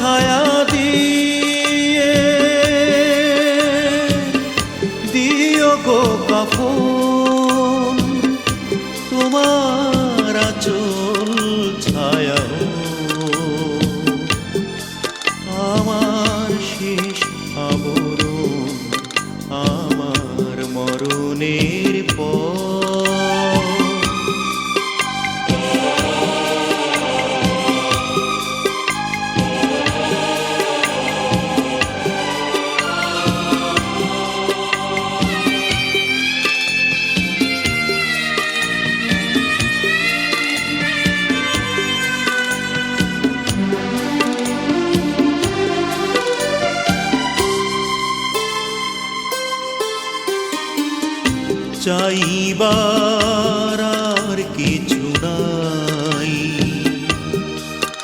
ছায়া দিয়ে দিও গো কাফন, তোমার আঁচল ছায়া আমার শেষ আবরণ, আমার মরণের পর। চাইবার আর কিছু নাই,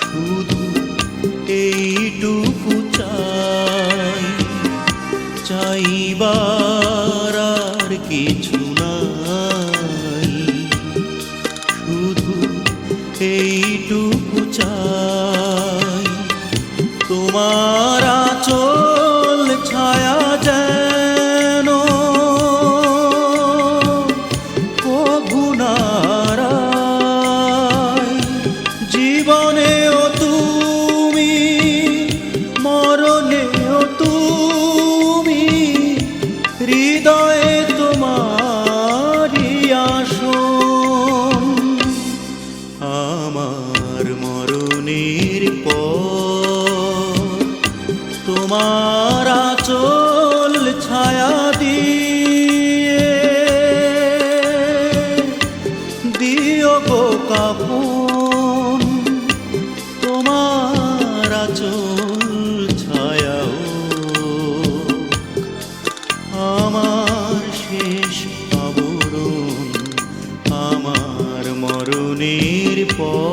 শুধু এইটুকু চাই। চাইবার আর কিছু নাই, শুধু এইটুকু চাই। তোমার আঁচল ছায়া যেন জীবনেও তুমি, মরণেও তুমি, হৃদয়ে তোমারই আসন। আমার মরণের পর তোমার আঁচল ছায়া দিয়ে দিও গো কাফন, তোমার আঁচল ছায়া আমার শেষ আবরণ, আমার মরণের পর।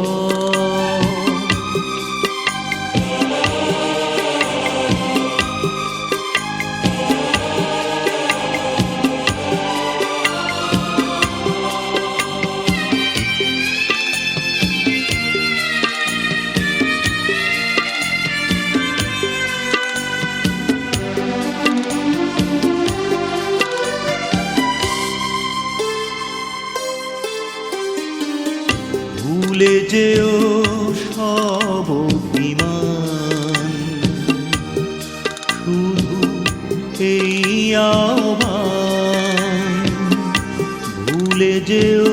ভুলে যেও সব অভিমান, শুধু এই আহ্বান। ভুলে যেও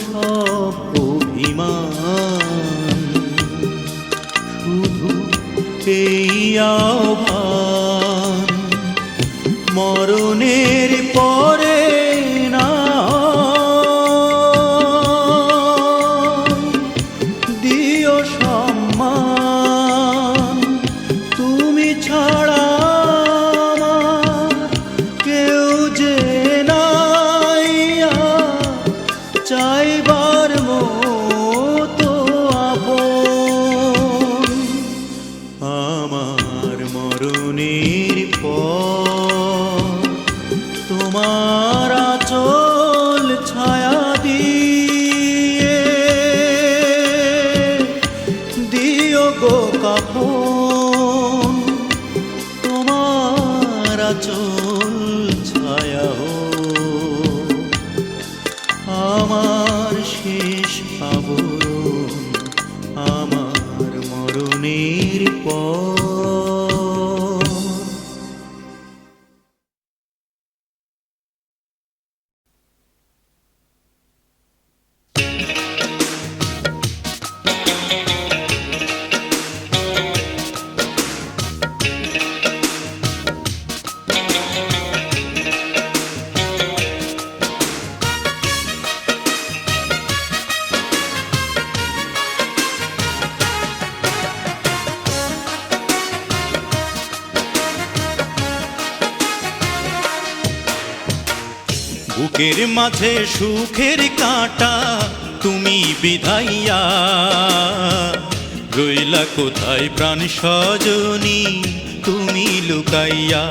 সব অভিমান, শুধু এই আহ্বান। মরণের পরে না সম্মান, তুমি ছাড়া কেউ যে নাই চাইবার মতো আপন। আমার মরণের পর তোমার আঁচল ছায়া দিয়ে দিও গো কাফন, তোমার আঁচল ছায়া আমার শেষ আবরণ, আমার মরণের পর। বুকের মাঝে সুখের কাঁটা তুমি বিধাইয়া, রইলা কোথায় প্রাণ সজনী তুমি লুকাইয়া,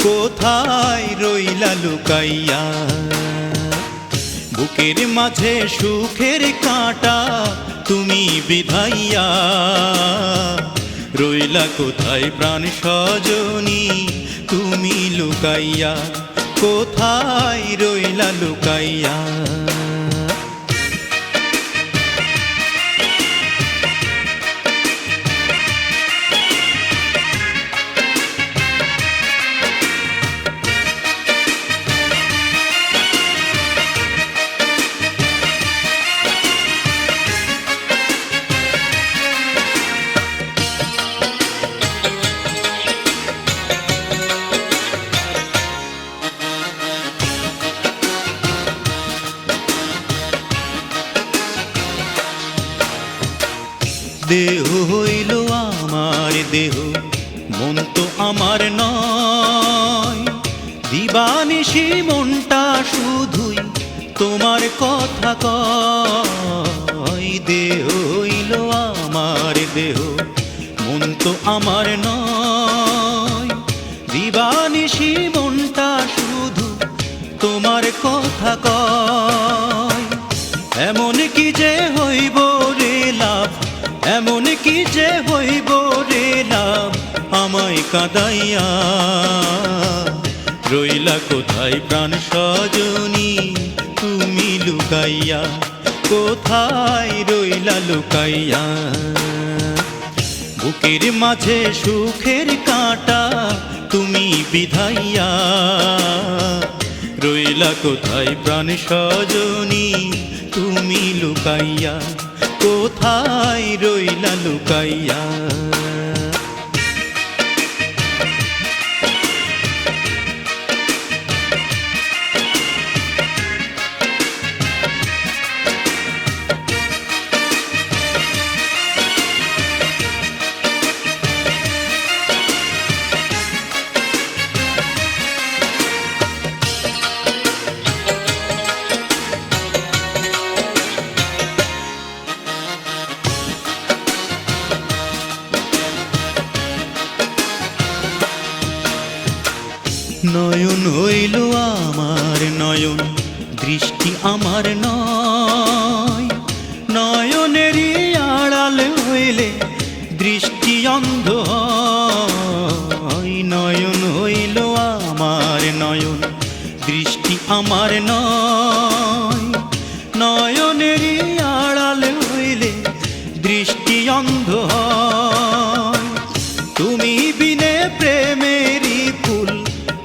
কোথায় রইলা লুকাইয়া। বুকের মাঝে সুখের কাঁটা তুমি বিধাইয়া, রইলা কোথায় প্রাণ সজনী তুমি লুকাইয়া, কোথায় রইলা লুকাইয়া। দেহ হইল আমার দেহ, মন তো আমার নয়, দিবানিশি মনটা শুধুই তোমার কথা কয়। দেহ হইল আমার দেহ, মন তো আমার নয়, দিবানিশি মনটা শুধু তোমার কথা কয়। এমন কি যে হইব রে লাভ, এমন কি যে হইব রে লাভ, আমায় কাঁদাইয়া। রইলা কোথায় প্রাণ সজনী তুমি লুকাইয়া, কোথায় রইলা লুকাইয়া। বুকের মাঝে সুখের কাঁটা তুমি বিধাইয়া, রইলা কোথায় প্রাণ সজনী তুমি লুকাইয়া, কোথায় রইলা লুকাইয়া। নয়ন হইল আমার নয়ন, দৃষ্টি আমার নয়, নয়নেরই আড়াল হইলে দৃষ্টি অন্ধ হয়। নয়ন হইল আমার নয়ন, দৃষ্টি আমার নয়, নয়নেরই আড়াল হইলে দৃষ্টি অন্ধ হয়। তুমি বিনে প্রেমেরই ফুল,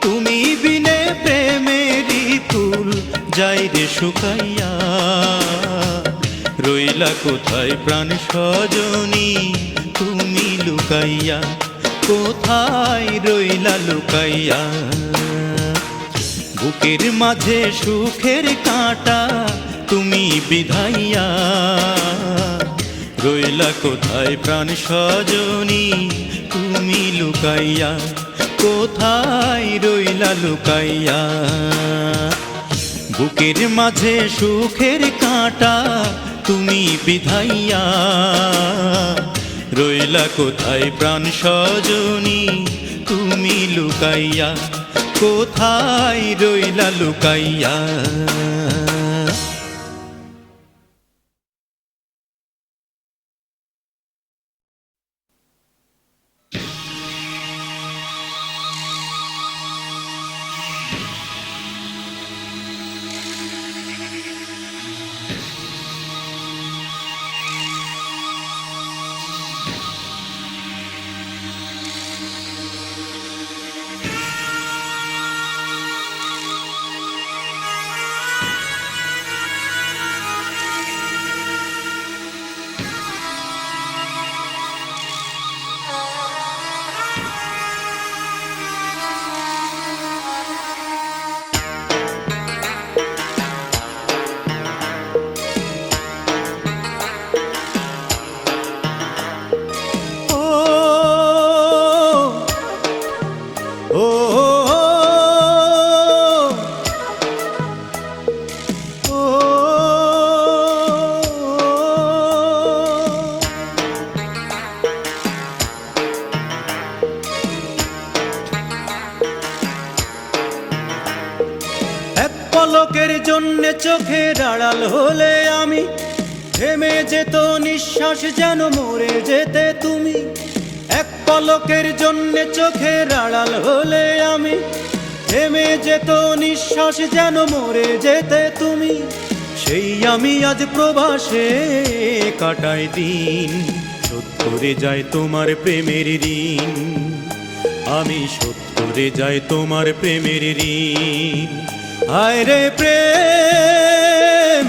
তুমি বিনে প্রেমেরই ফুল যাই রে শুকাইয়া। রইলা কোথায় প্রাণ সজনী তুমি লুকাইয়া, কোথায় রইলা লুকাইয়া। বুকের মাঝে সুখের কাঁটা তুমি বিধাইয়া, রইলা কোথায় প্রাণ সজনী তুমি লুকাইয়া, কোথায় রইলা লুকাইয়া। বুকের মাঝে সুখের কাঁটা তুমি বিধাইয়া, রইলা কোথায় প্রাণ সজনী তুমি লুকাইয়া, কোথায় রইলা লুকাইয়া। পলকের জন্যে চোখের আড়াল হলে আমি থেমে যেত নিঃশ্বাস, যেন মরে যেতে তুমি। এক পলকের জন্যে চোখের আড়াল হলে আমি, থেমে যেত নিঃশ্বাস যেন মরে যেতে তুমি। সেই আমি আজ প্রবাসে কাটাই দিন, শোধ করে যায় তোমার প্রেমের ঋণ। আমি শোধ করে যাই তোমার প্রেমের ঋণ। হায় রে প্রেম,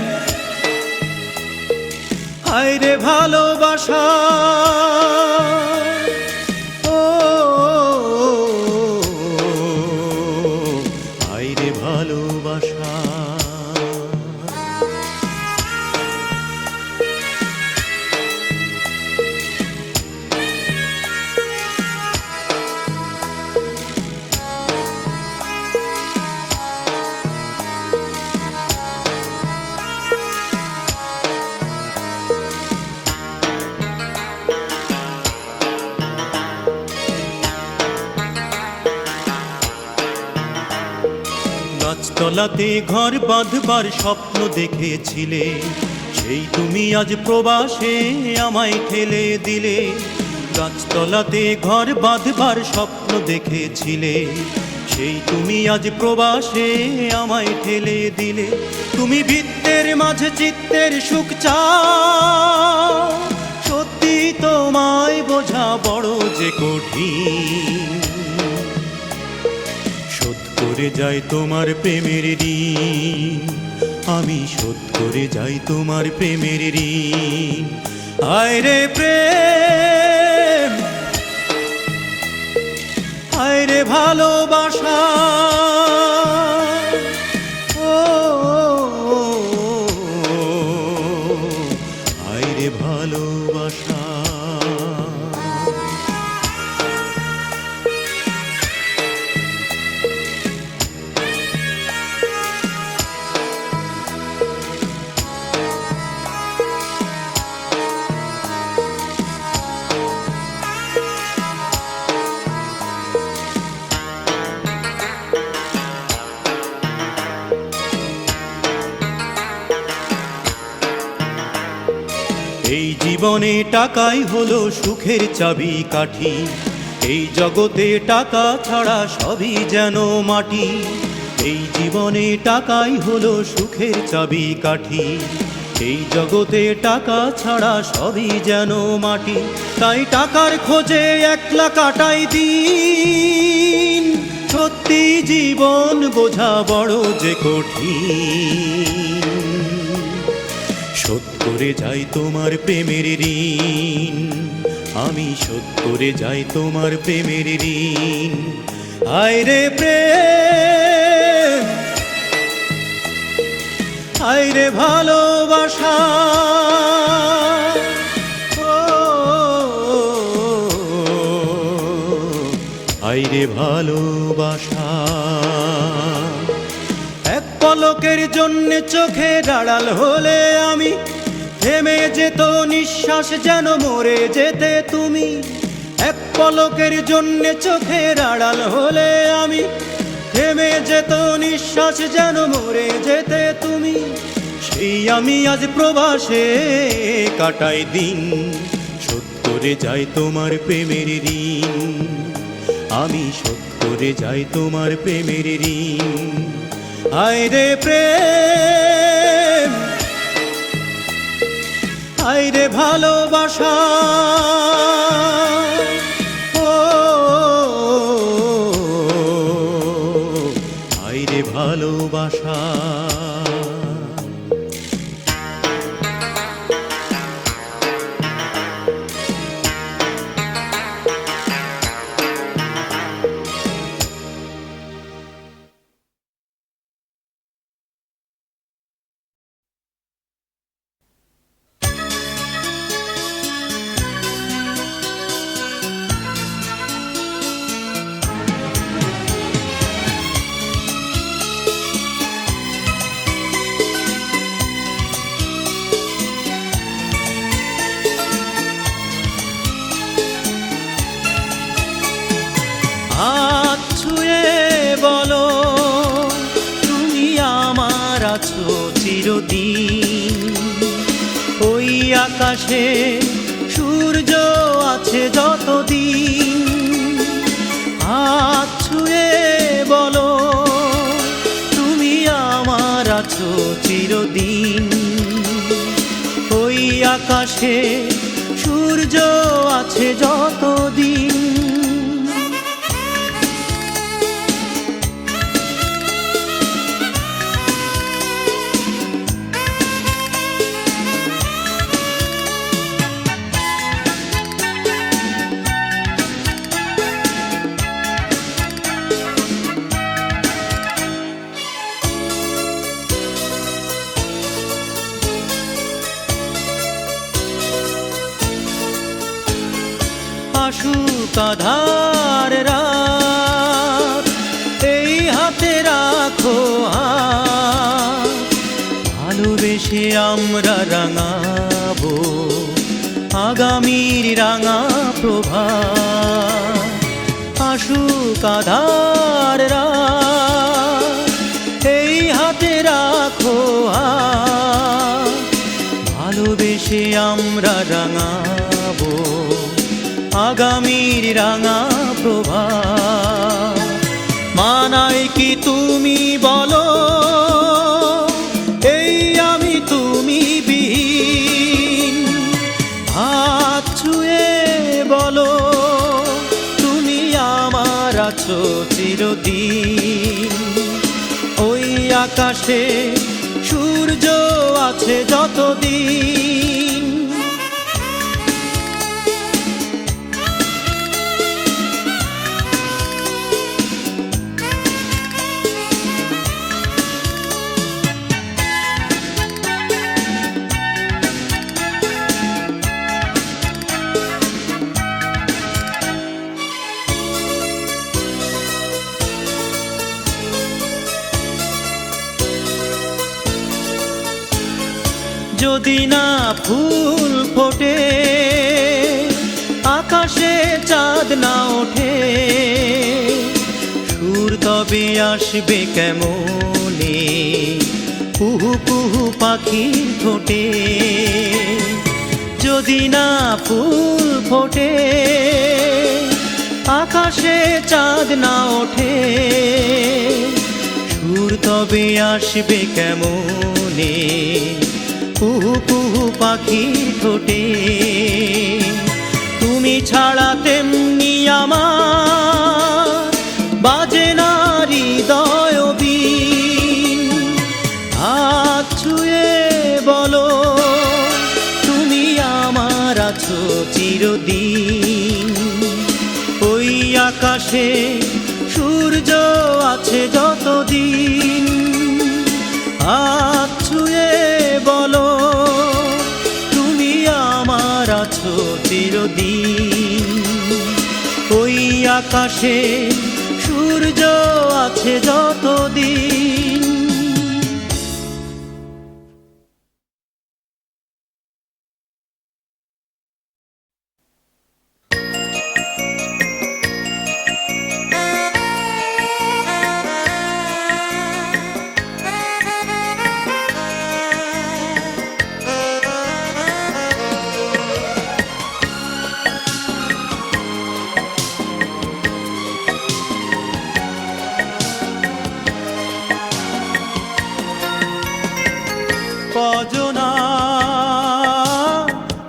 হায় রে ভালোবাসা, ও হায় রে ভালোবাসা। গাছতলাতে ঘর বাঁধবার স্বপ্ন দেখেছিলে, সেই তুমি আজ প্রবাসে আমায় ঠেলে দিলে। গাছতলাতে ঘর বাঁধবার স্বপ্ন দেখেছিলে, সেই তুমি আজ প্রবাসে আমায় ঠেলে দিলে। তুমি বৃত্তের মাঝে চিত্তের সুখ চাও, সত্যি তোমায় বোঝা বড় যে কঠিন। শোধ করে যাই তোমার প্রেমের ঋণ, আমি শোধ করে যাই তোমার প্রেমের ঋণ। হায় রে প্রেম, হায় রে ভালোবাসা, ও হায় রে ভালোবাসা। এই জীবনে টাকাই হলো সুখের চাবি কাঠি, এই জগতে টাকা ছাড়া সবই যেন মাটি। এই জীবনে টাকাই হলো সুখের চাবি কাঠি, এই জগতে টাকা ছাড়া সবই যেন মাটি। তাই টাকার খোঁজে একলা কাটাই দিন, সত্যি জীবন বোঝা বড় যে কঠিন। শোধ করে যাই তোমার প্রেমের ঋণ, আমি শোধ করে যাই তোমার প্রেমের ঋণ। হায় রে প্রেম, হায় রে ভালোবাসা, ও হায় রে ভালোবাসা। এক পলকের জন্যে চোখের আড়াল হলে আমি, থেমে যেত নিঃশ্বাস যেন মরে যেতে তুমি। এক পলকের জন্যে চোখের আড়াল হলে আমি, থেমে যেত নিঃশ্বাস যেন মরে যেতে তুমি। সেই আমি আজ প্রবাসে কাটাই দিন, শোধ করে যাই তোমার প্রেমের ঋণ। আমি শোধ করে যাই তোমার প্রেমের ঋণ। হায় রে প্রেম, হায় রে ভালোবাসা, ও হায় রে ভালোবাসা। হাত ছুঁয়ে বলো তুমি আমার আছো চিরদিন। ওই আকাশে সূর্য আছে যতদিন, আকাশে সূর্য আছে যতদিন, আসুক আঁধার রাত, এই হাতে রাখো হাত, ভালোবেসে আমরা রাঙাবো আগামীর রাঙা প্রভাত। আসুক আঁধার রাত, এই হাতে রাখো হাত, ভালোবেসে আমরা রাঙাবো আগামীর রাঙা প্রভাত। মানায় কি তুমি বলো এই আমি তুমি বিহীন, হাত ছুঁয়ে বলো তুমি আমার আছো চিরদিন। ওই আকাশে সূর্য আছে যতদিন, যদি না ফুল ফোটে আকাশে চাঁদ না ওঠে, সুর তবে আসবে কেমনে কুহু কুহু পাখির ঠোঁটে। যদি না ফুল ফোটে আকাশে চাঁদ না ওঠে, সুর তবে আসবে কেমনে কুহু কুহু পাখির ঠোঁটে। তুমি ছাড়া তেমনি আমার বাজে না হৃদয় বীণ, হাত ছুঁয়ে বলো তুমি আমার আছো চিরদিন। ওই আকাশে সূর্য আছে যতদিন, হাত ছুঁয়ে বলো তুমি আমার আছো চিরদিন। ওই আকাশে সূর্য আছে যতদিন। কজনা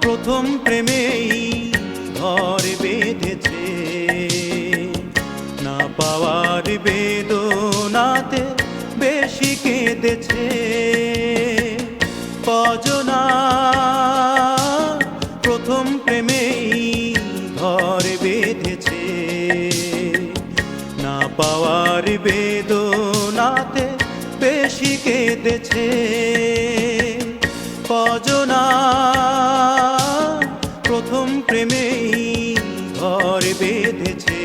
প্রথম প্রেমেই ঘর বেঁধেছে, না পাওয়ার বেদনাতে বেশি কেঁদেছে। কজনা প্রথম প্রেমেই ঘর বেঁধেছে, না পাওয়ার বেদনাতে বেশি কেঁদেছে। কজনা প্রথম প্রেমেই ঘর বেঁধেছে।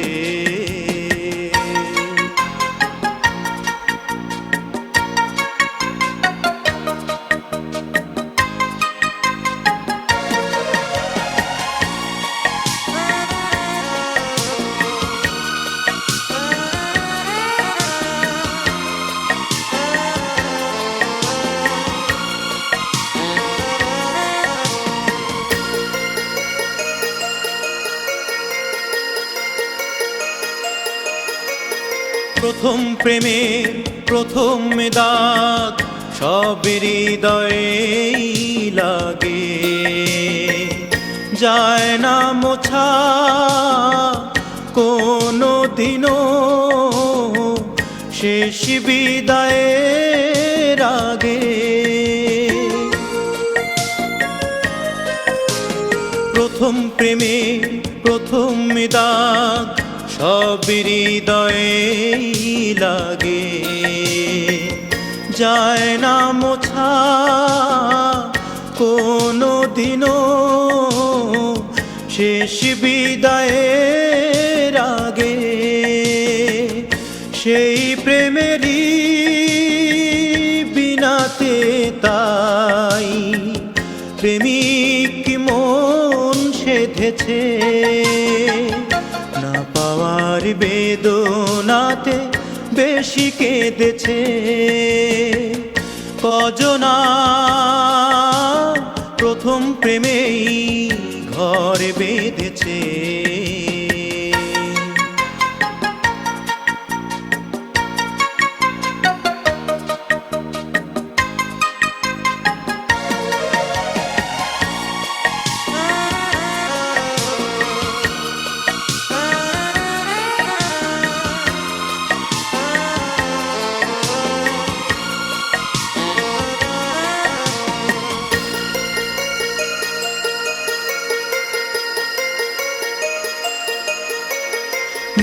প্রথম প্রেমের প্রথম দাগ সব হৃদয়ে লাগে, যায় না মোছা কোনো দিনও শেষ বিদায়ের আগে। প্রথম প্রেমে প্রথম দাগ সব হৃদয়ে লাগে, যায় না মোছা কোনো দিনও শেষ বিদায়ের আগে। সেই প্রেমেরই বিনাতে তাই প্রেমিক মন সেধেছে, না পাওয়ার বেদনাতে বেশি কেঁদেছে। কজনা প্রথম প্রেমেই ঘর বেঁধেছে।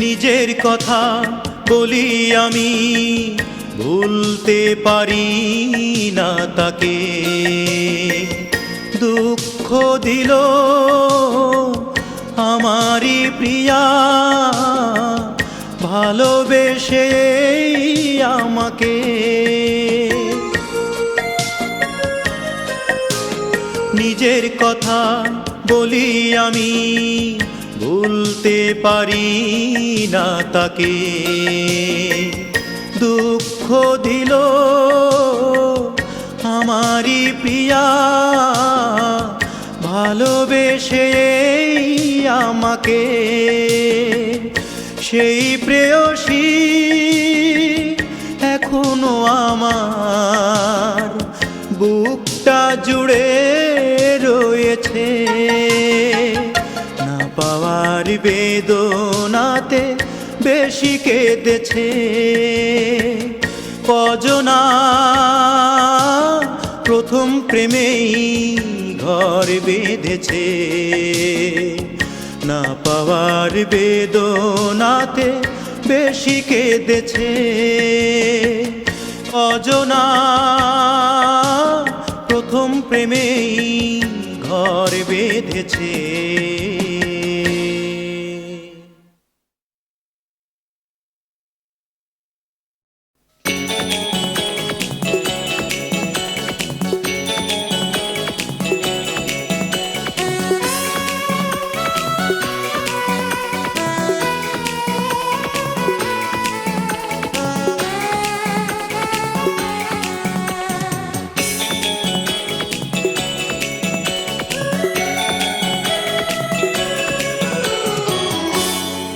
নিজের কথা বলি আমি, ভুলতে পারি না তাকে। দুঃখ দিল আমারই প্রিয়া, ভালোবেসে আমাকে। নিজের কথা বলি আমি, ভুলতে পারি না তাকে। দুঃখ দিল আমারই প্রিয়া, ভালোবেসে আমাকে। সেই প্রেয়সী এখনো আমার বুকটা জুড়ে রয়েছে, না পাওয়ার বেদনাতে বেশি কেঁদেছে। কজনা প্রথম প্রেমেই ঘর বেঁধেছে, না পাওয়ার বেদনাতে বেশি কেঁদেছে। কজনা প্রথম প্রেমেই ঘর বেঁধেছে।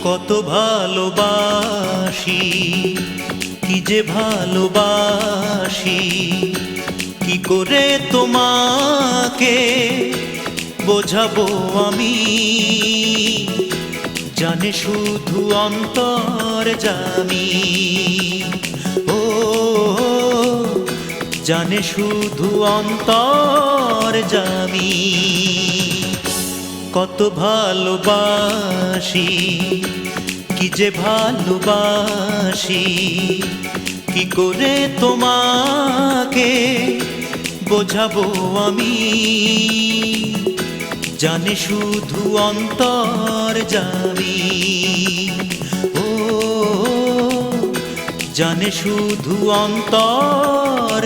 কত ভালোবাসি, কি যে ভালোবাসি, কি করে তোমাকে বোঝাবো আমি। জানে শুধু অন্তর্যামী, ও জানে শুধু অন্তর্যামী। কত ভালোবাসি, কি যে ভালোবাসি, কি করে তোমাকে বোঝাবো আমি। জানে শুধু অন্তর্যামী, ও জানে শুধু অন্তর্যামী।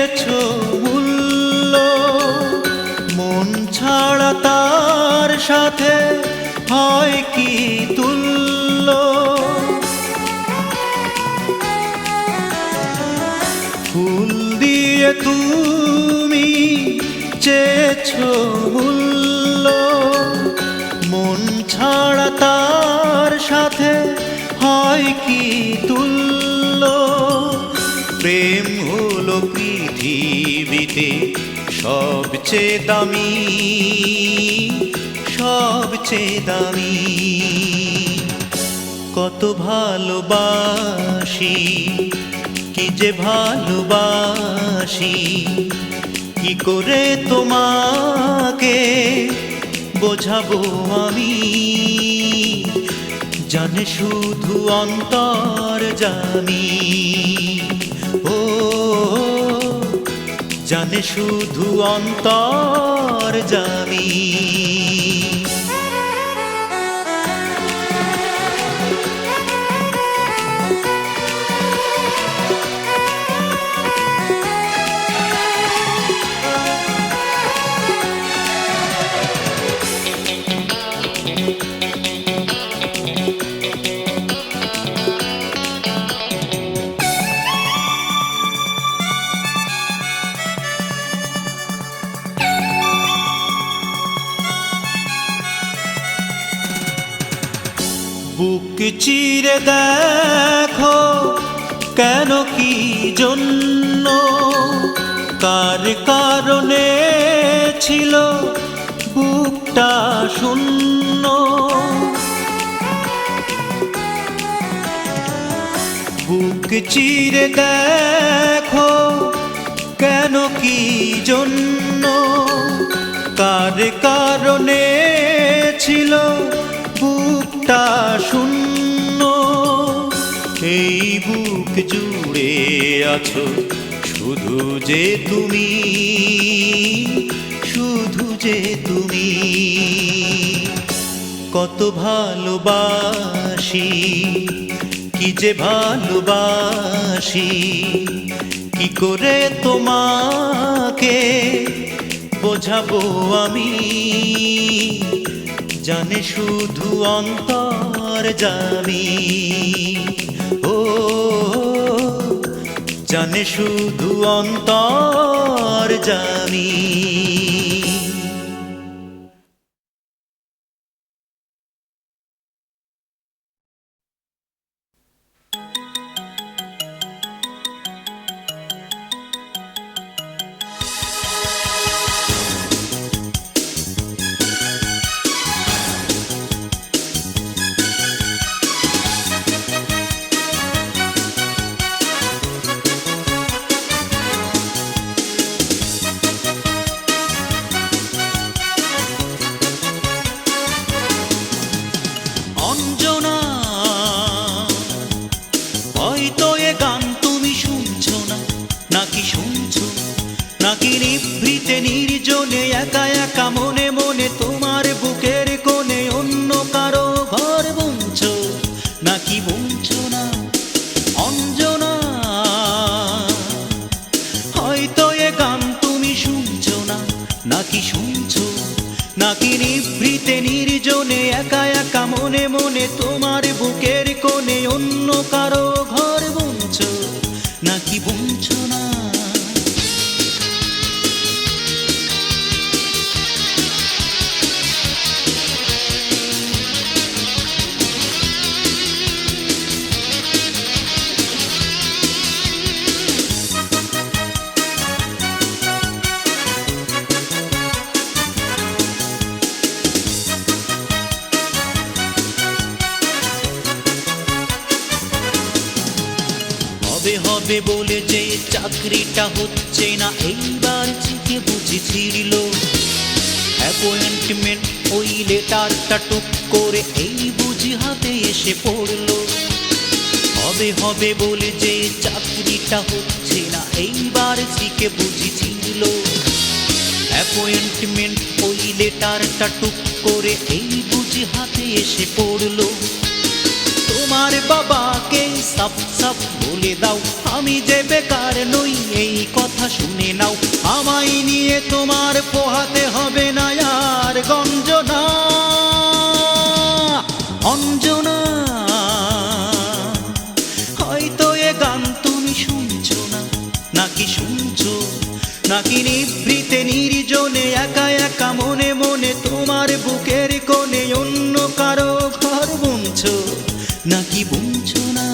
চেয়েছো মূল্য, মন ছাড়া তার সাথে হয় কি তুল্য। ফুল দিয়ে তুমি চেয়েছো মূল্য, মন ছাড়া তার সাথে হয় কি তুল্য। প্রেম হলো পৃথিবীতে সবচেয়ে দামি, সবচেয়ে দামি। কত ভালোবাসি, কি যে ভালোবাসি, কি করে তোমাকে বোঝাবো আমি। জানে শুধু অন্তর্যামী, ও জানে শুধু অন্তর্যামী। বুক চিরে দেখো কেন কি জন্য, কার কারণে ছিল বুকটা শূন্য। বুক চিরে দেখো কেন কি জন্য, কার কারণে ছিল বুকটা শূন্য। এই বুক জুড়ে আছো শুধু যে তুমি, শুধু যে তুমি। কত ভালোবাসি, কি যে ভালোবাসি, কি করে তোমাকে বোঝাবো আমি। জানে শুধু অন্তর্যামী, ও জানে শুধু অন্তর্যামী। অঞ্জনা, হয়তো এ গান তুমি শুনছো না, নাকি শুনছো, নাকি নিভৃতে নির্জনে একা একা মনে মনে তোমার বুকের কোণে অন্য কারো ঘর বুনছো, নাকি বুনছো না। অঞ্জনা, হয়তো এ গান তুমি শুনছো না, নাকি শুনছো, নাকি নিভৃতে নির্জনে একা একা মনে মনে তোমার বুকের কোণে অন্য কারো ঘর বুনছো, নাকি বুনছো না। হবে হবে বলে যে চাকরিটা হচ্ছে না, এইবার থেকে বুঝি ছিড়ল অ্যাপয়েন্টমেন্ট। ওই লেটারটা টুক করে এই বুঝি হাতে এসে পড়লো। হবে হবে বলে যে চাকরিটা হচ্ছে না, এইবার থেকে বুঝি ছিড়ল অ্যাপয়েন্টমেন্ট। ওই লেটারটা টুক করে এই বুঝি হাতে এসে পড়লো। তোমার বাবাকে সাপ সাপ বলে দাও আমি যে বেকার নই এই কথা শুনে নাও। আমায় নিয়ে তোমার পোহাতে হবে না আর গঞ্জনা অঞ্জনা। হয়তো এ গান তুমি শুনছো না, নাকি শুনছো, নাকি নিভৃতে নির্জনে একা একা মনে মনে তোমার বুকের কোণে অন্য কারো ঘর বুনছো, নাকি বুনছো না।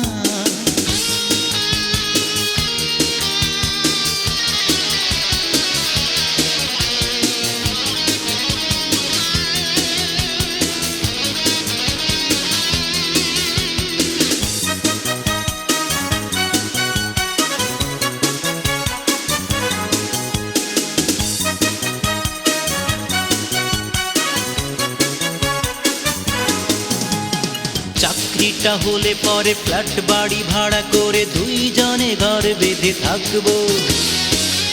চাকরিটা হলে পরে ফ্ল্যাট বাড়ি ভাড়া করে দুইজনে ঘর বেঁধে থাকবো।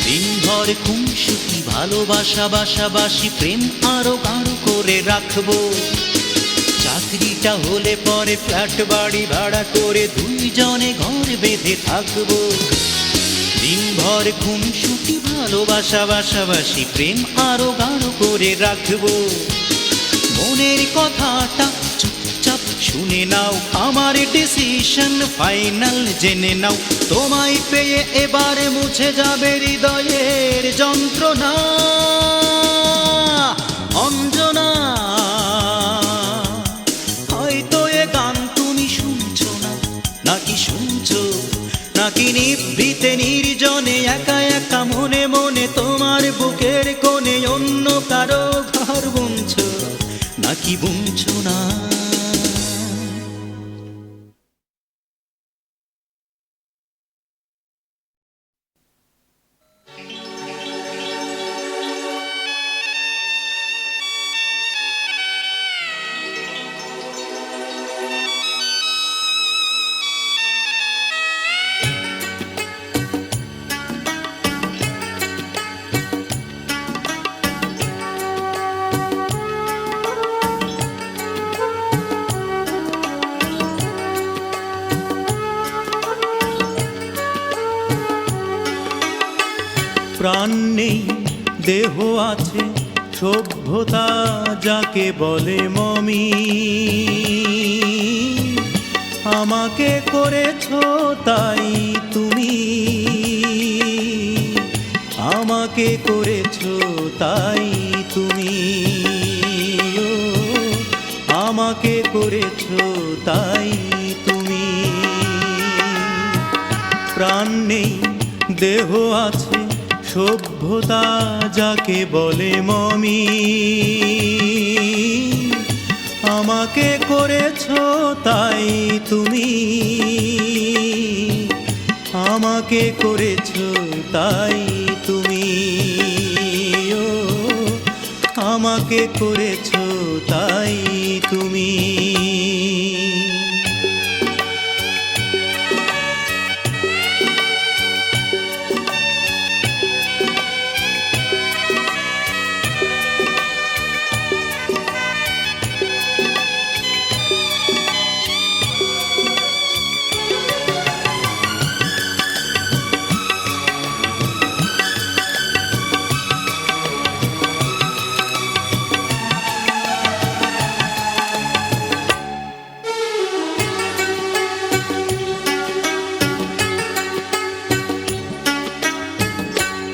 দিনভর খুনসুটি ভালোবাসা বাসাবাসি প্রেম আরো গাঢ় করে রাখবো। চাকরিটা হলে পরে ফ্ল্যাট বাড়ি ভাড়া করে দুইজনে ঘর বেঁধে থাকবো। দিনভর খুনসুটি ভালোবাসা বাসাবাসি প্রেম আরো গাঢ় করে রাখবো। মনের কথাটা চুপচাপ শুনে নাও, আমার ডিসিশন ফাইনাল জেনে নাও। তোমায় পেয়ে এবারে মুছে যাবে হৃদয়ের যন্ত্রণা অঞ্জনা। হয়তো এ গান তুমি শুনছো না, নাকি শুনছো, নাকি নিভৃতে নির্জনে একা একা মনে মনে তোমার বুকের কোণে অন্য কারো ঘর বুনছো, নাকি বুনছো না। প্রাণ নেই দেহ আছে সভ্যতা যাকে বলে মমি। আমাকে করেছো তাই তুমি, আমাকে করেছো তাই তুমি, ও আমাকে করেছো তাই তুমি। প্রাণ নেই দেহ আছে সভ্যতা যাকে বলে মমি। আমাকে করেছো তাই তুমি, আমাকে করেছো তাই তুমি, ও আমাকে করেছো তাই তুমি।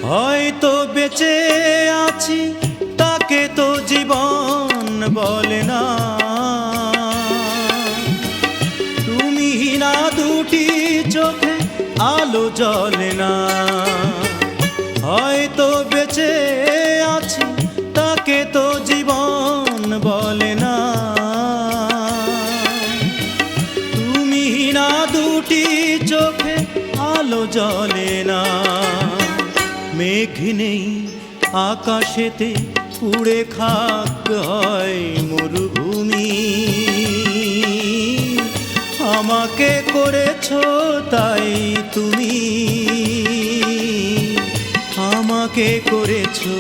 হয়তো বেঁচে আছি তাকে তো জীবন বলে না। তুমি না দুটি চোখে আলো জ্বলে না। হয়তো বেঁচে আছি তাকে তো জীবন বলে না। তুমি না দুটি চোখে আলো জ্বলে না। মেঘ নেই আকাশেতে উড়ে খাক হয় মরুভূমি। আমাকে করেছো তাই তুমি, আমাকে করেছো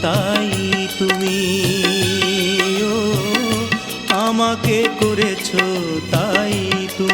তাই তুমি, ও আমাকে করেছো তাই তুমি।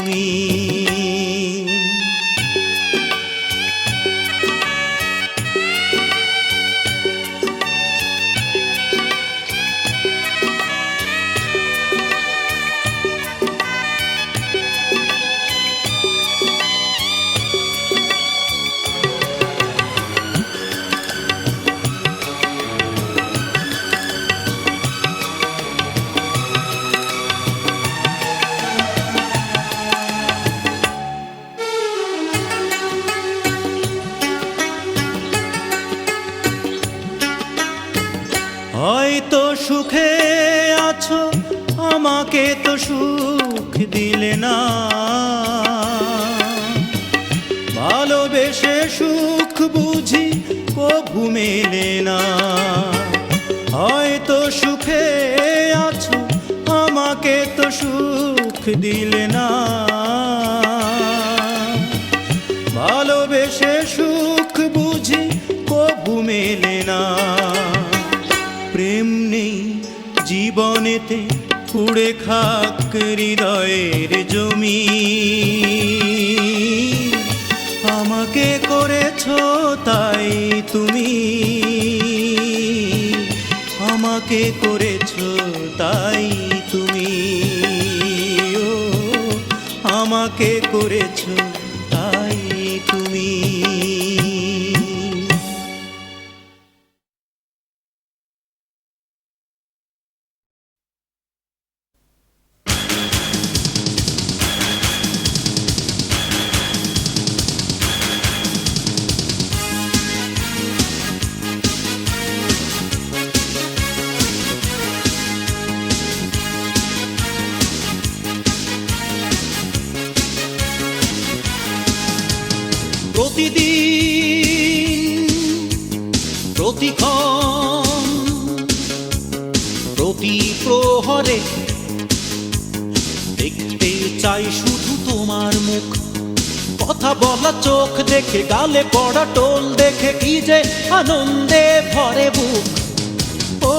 হয়তো সুখে আছো, আমাকে তো সুখ দিলে না। ভালোবেসে সুখ বুঝি কভু মেলে না। হয়তো সুখে আছো, আমাকে তো সুখ দিলে না। ভালোবেসে সুখ বুঝি কভু মেলে না। প্রেম নেই জীবনেতে, পুড়ে খাক হৃদয়ের জমি। আমাকে করেছো তাই তুমি, আমাকে করেছো তাই তুমি, ও আমাকে করেছো তাই তুমি। প্রতিদিন প্রতিক্ষণ প্রতি প্রহরে দেখতে চাই শুধু তোমার মুখ। কথা বলা চোখ দেখে, গালে পড়া টোল দেখে, কি যে আনন্দে ভরে বুক। ও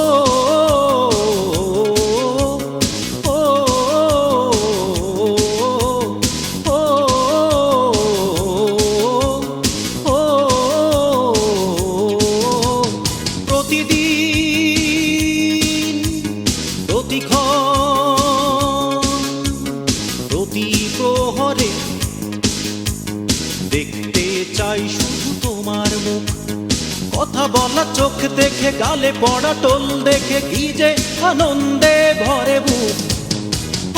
কথা বলা চোখ দেখে, গালে পড়া টোল দেখে, কি যে আনন্দে ভরে বুক।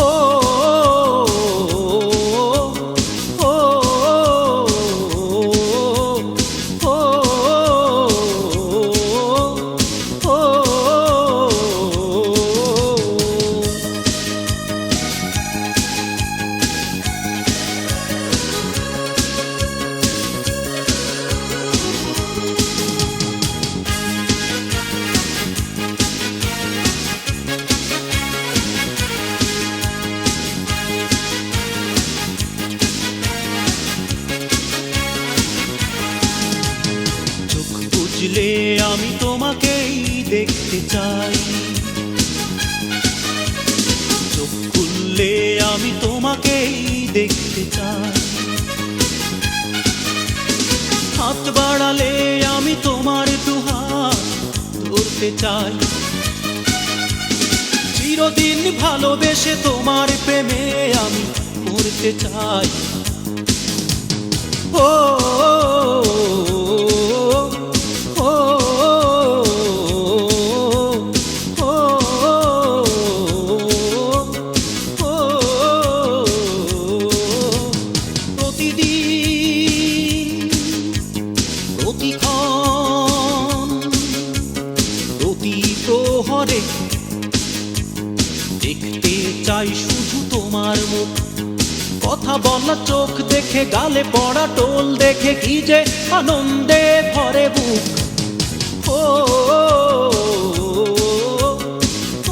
ও ও ও ও বুঝলে আমি তোমাকেই দেখতে চাই। চোখ খুললে আমি তোমাকেই দেখতে চাই। হাত বাড়ালে আমি তোমার দুহাত ধরতে চাই। চিরদিন ভালোবেসে তোমার প্রেমে আমি পড়তে চাই। ও দেখতে চাই শুধু তোমার মুখ। কথা বলা চোখ দেখে, গালে পড়া টোল দেখে, কি যে আনন্দে ভরে বুক। ও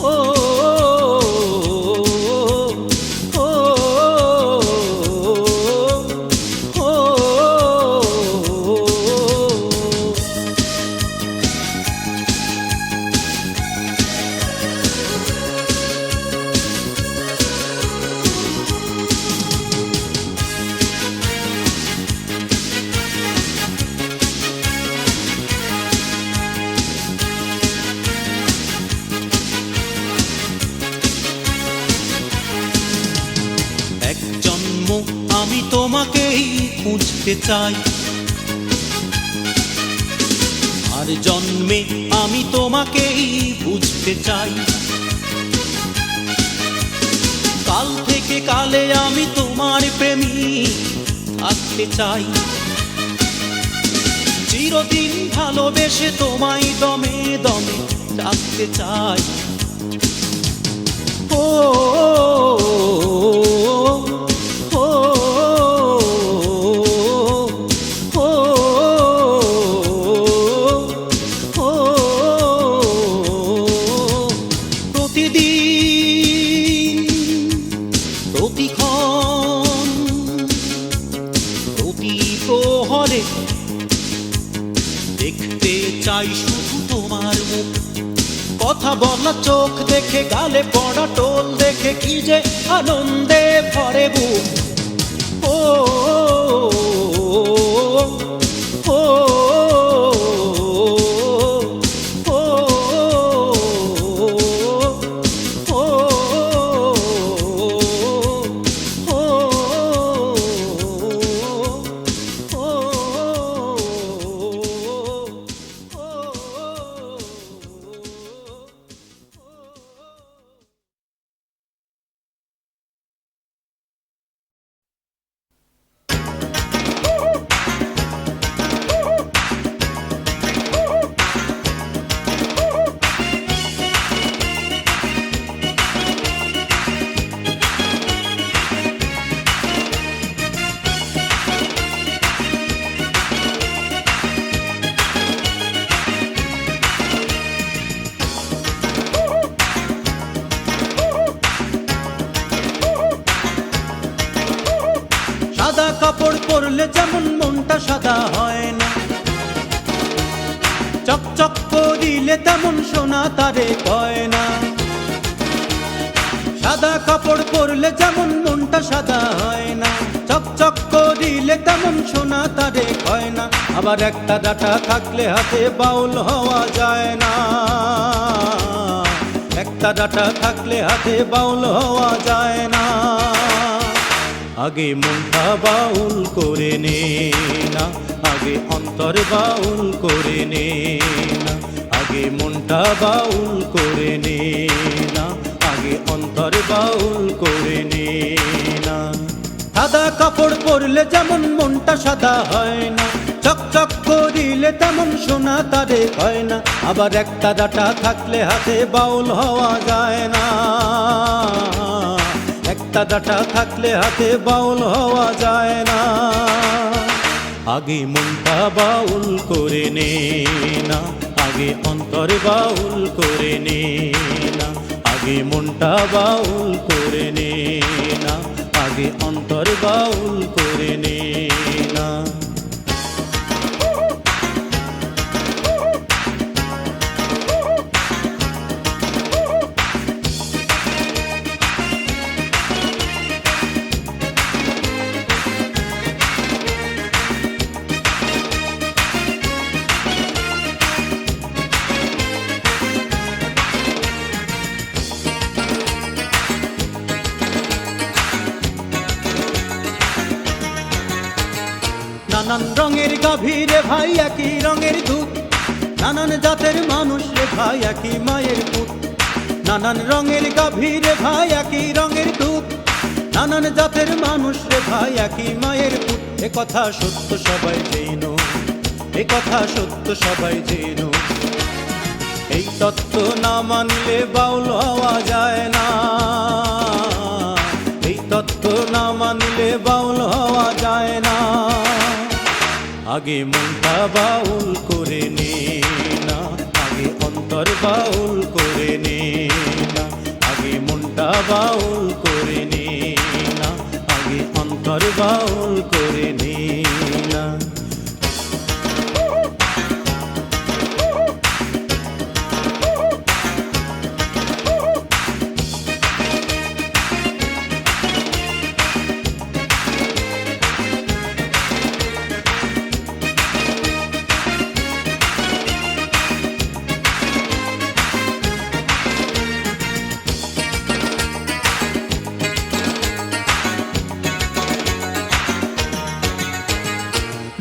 ও আমি তোমাকেই খুঁজতে চাই। আর জন্মে আমি তোমাকেই বুঝতে চাই। কাল থেকে কালে আমি তোমার প্রেমী থাকতে চাই। চিরদিন ভালোবেসে তোমায় দমে দমে রাখতে চাই। ও ও ও ও প্রতিদিন প্রতিক্ষণ প্রতি প্রহরে দেখতে চাই শুধু তোমার মুখ, কথা বলা চোখ দেখে, গালে পড়া টোল দেখে, কি যে আনন্দে ভরে বুক। ও ও ও সাদা কাপড় পরলে যেমন মনটা সাদা হয় না, চকচক করিলে তেমন সোনা তারে কয় না। সাদা কাপড় পরলে যেমন মনটা সাদা হয় না, চকচক করিলে তেমন সোনা তারে কয় না। আবার একটা ডাটা থাকলে হাতে বাউল হওয়া যায় না, একটা ডাটা থাকলে হাতে বাউল হওয়া যায় না। আগে মনটা বাউল করে নে না, আগে অন্তর বাউল করে নে না, আগে মনটা বাউল করে নে না, আগে অন্তর বাউল করে নে না। সাদা কাপড় পরলে যেমন মনটা সাদা হয় না, চকচক করিলে তেমন সোনা তারে হয় না। আবার একটা ডাটা থাকলে হাতে বাউল হওয়া যায় না, একটা ডাটা থাকলে হাতে বাউল হওয়া যায় না। আগে মনটা বাউল করে নে না, আগে অন্তর বাউল করে নে না, আগে মনটা বাউল করে নে না, আগে অন্তর বাউল করে নে না। নানান রঙের গাভীরে ভাই একই রঙের দুধ, নানান জাতের মানুষ রে ভাই একই মায়ের পুত। নানান রঙের গাভীরে ভাই একই রঙের দুধ, নানান জাতের মানুষ রে ভাই একই মায়ের পুত। এ কথা সত্য সবাই জেনো, এ কথা সত্য সবাই জেনো। এই তত্ত্ব না মানলে বাউল হওয়া যায় না, এই তত্ত্ব না মানলে বাউল হওয়া যায় না। আগে মনটা বাউল করে নে না, আগে অন্তর বাউল করে নে না, আগে মনটা বাউল করে নে না, আগে অন্তর বাউল করে নে না।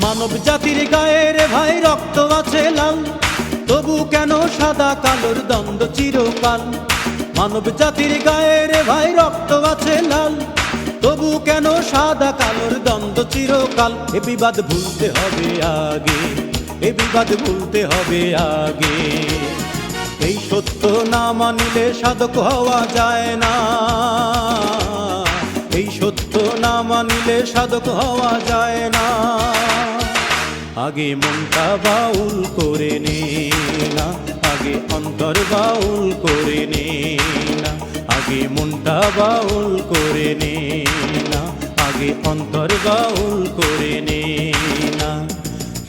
মানব জাতির গায়ে রে ভাই রক্ত আছে লাল, তবু কেন সাদা কালোর দ্বন্দ্ব চিরকাল। মানব জাতির গায়ে রে ভাই রক্ত আছে লাল, তবু কেন সাদা কালোর দ্বন্দ্ব চিরকাল। এ বিবাদ ভুলতে হবে আগে, এ এ বিবাদ ভুলতে হবে আগে। এই সত্য না মানিলে সাধক হওয়া যায় না, এই সত্য না মানিলে সাধক হওয়া যায় না। আগে মনটা বাউল করে নে না, আগে অন্তর বাউল করে নে না, আগে মনটা বাউল করে নে না, আগে অন্তর বাউল করে নে না।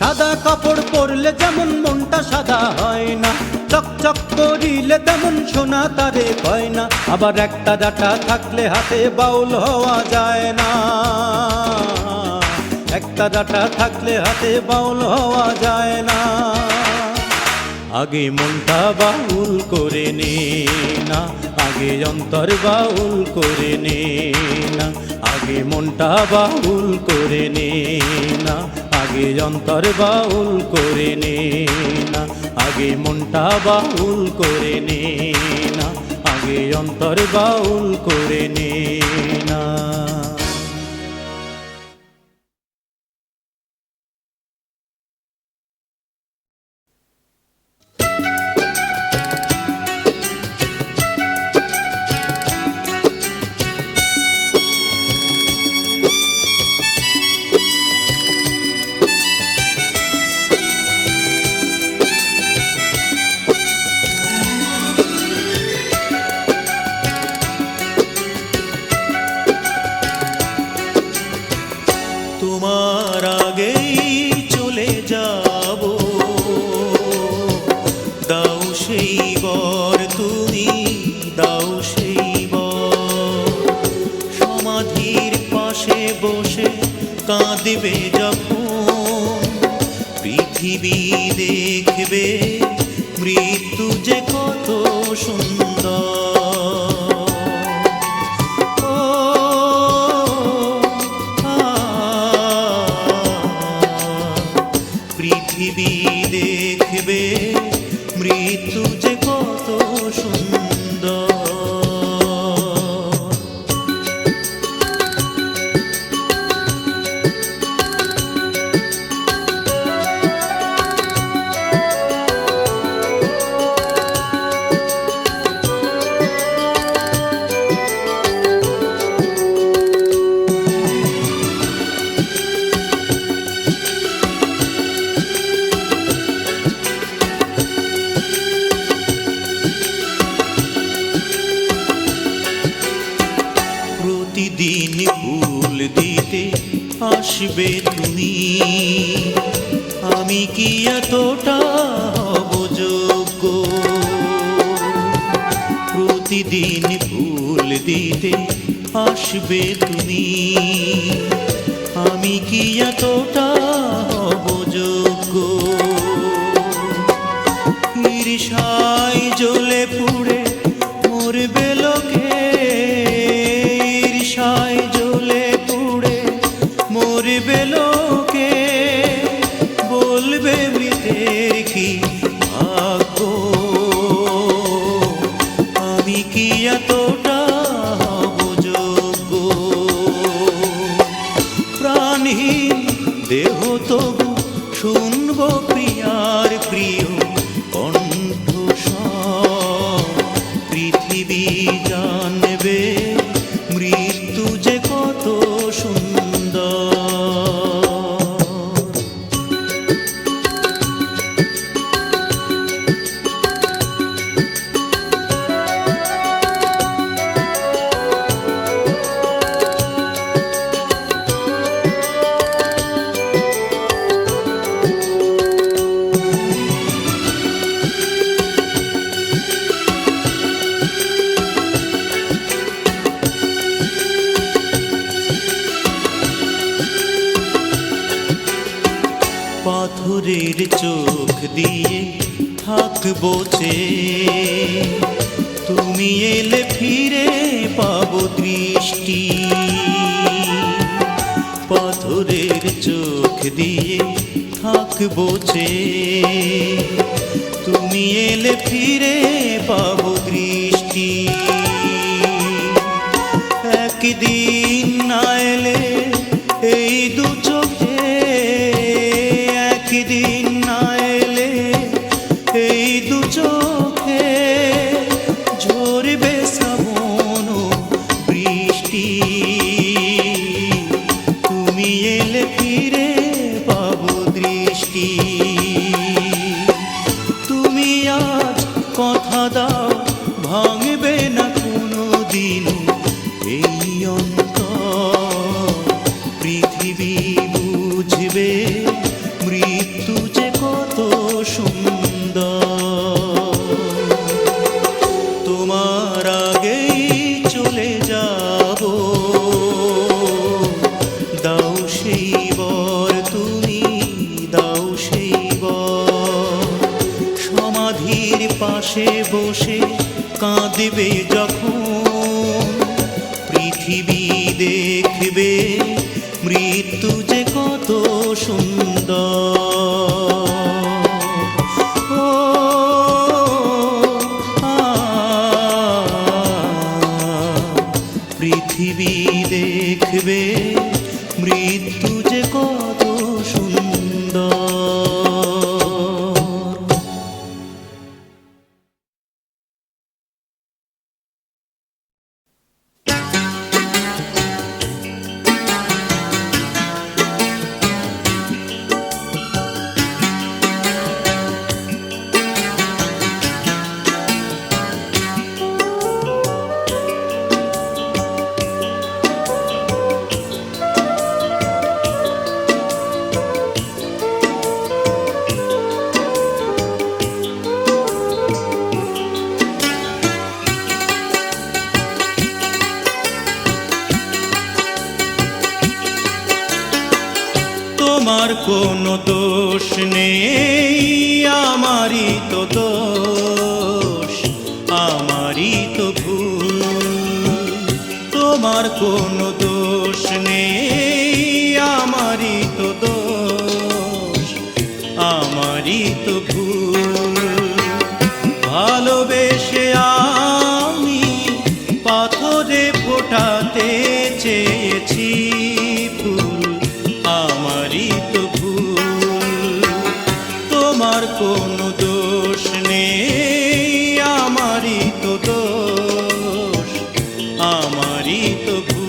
সাদা কাপড় পরলে যেমন মনটা সাদা হয় না, চকচক করিলে তেমন সোনা তারে কয় না। আবার একটা ডাটা থাকলে হাতে বাউল হওয়া যায় না, একটা ডাটা থাকলে হাতে বাউল হওয়া যায় না। আগে মনটা বাউল করে নে না, আগে অন্তর বাউল করে নে না, আগে মনটা বাউল করে নে না, আগে অন্তর বাউল করে নে না, আগে মনটা বাউল করে নে না, আগে অন্তর বাউল করে নে না। তোমার আগেই চলে যাব, দাও সেই বর তুমি, দাও সেই বর। সমাধির পাশে বসে কাঁদবে যখন, পৃথিবী দেখবে মৃত্যু যে কত সুন্দর। পৃথিবী দেখবে মৃত্যু যে কত সুন্দর। প্রতিদিন ফুল দিতে আসবে তুমি, আমি কি এতটা হব যোগ্য? প্রতিদিন ফুল দিতে আসবে তুমি, আমি কি এতটা হব যোগ্য? ঈর্ষায় জ্বলে পুড়ে মরবে লোকে, ঈর্ষায় জ্বলে পুড়ে মরবে লোকে, বলবে মৃতের কি ভাগ্য? আমি কি এতটা হব যোগ্য? প্রাণহীন দেহ তবু শুনব প্রিয়ার প্রিয় কণ্ঠস্বর। পৃথিবী জানবে মৃত্যু যে কত সুন্দর। পাথরের চোখ দিয়ে থাকবো চেয়ে, তুমি এলে ফিরে পাবো দৃষ্টি। পাথরের চোখ দিয়ে থাকবো চেয়ে, তুমি এলে ফিরে পাবো দৃষ্টি। একদিন না এলে এই দু চোখে, একদিন না এই দু চোখে ঝরবে শ্রাবণ বৃষ্টি, তুমি এলে ফিরে পাবো দৃষ্টি। তুমি আজ কথা দাও ভাঙবে না কোনো দিন এই অন্তর, পৃথিবী বুঝবে মৃত্যু যে কত সুন্দর। তোমার আগেই চলে যাব, দাও সেই বর, তুমি দাও সেই বর। সমাধির পাশে বসে কাঁদবে যখন, পৃথিবী দেখবে মৃত্যু যে কত সুন্দর। ও পৃথিবী দেখবে মৃত্যু যে কত সুন্দর। তোমার কোনো দোষ নেই, আমারই তো দোষ, আমারই তো ভুল। তোমার কোনো দোষ নেই, আমারই তো দোষ, আমারই তো ভুল। ভালোবেসে আমি পাথরে ফোটাতে চেয়েছি ফুল, আমারই তো ভুল। তোমার কোনো দোষ নেই, আমারই তো দোষ, আমারই তো ভুল।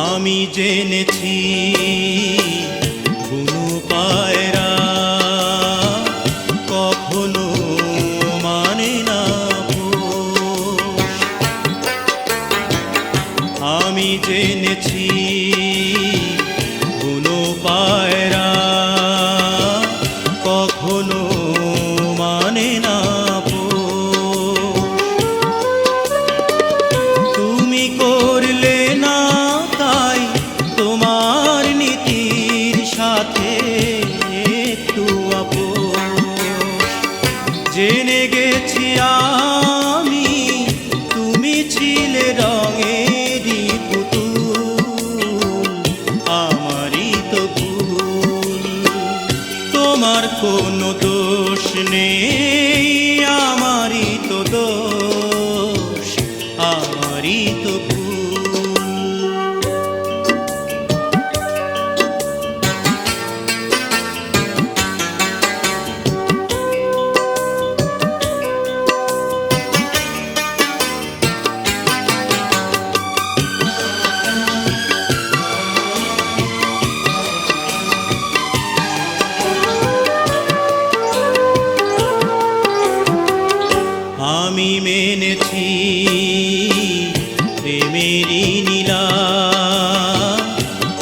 আমি জেনেছি বুনো পায়রা কখনো মানে না পোষ। আমি জেনেছি বুনো পায়রা কখনো মানে না পোষ। তুমি করলে না তাই তোমার নীতির সাথে একটু আপোষ। জেনে গেছি আমি তুমি ছিলে রঙেরই পুতুল, আমারই তো ভুল। তোমার কোনো দোষ নেই, আমারই তো দোষ, আমারই তো ভুল। আমি মেনেছি প্রেমেরই নীলা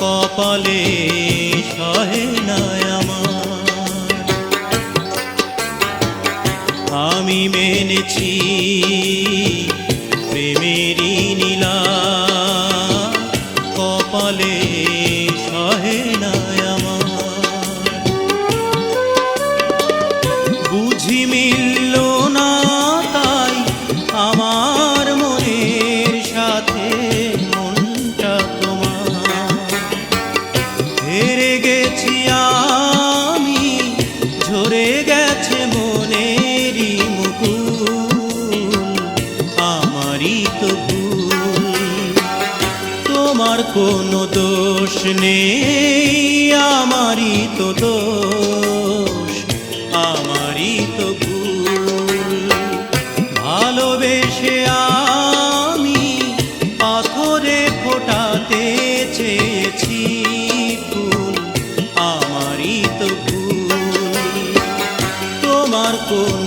কপালে সহে না আমার। আমি মেনেছি প্রেমেরই নীলা কপালে সহে না আমার। বুঝি মিলল না তাই আমার মনের তোমার কোনো দোষ নেই, আমারই তো দোষ, আমারই তো ভুল। ভালোবেসে আমি পাথরে ফোটাতে চেয়েছি ফুল, আমারই তো ভুল। তোমার কোন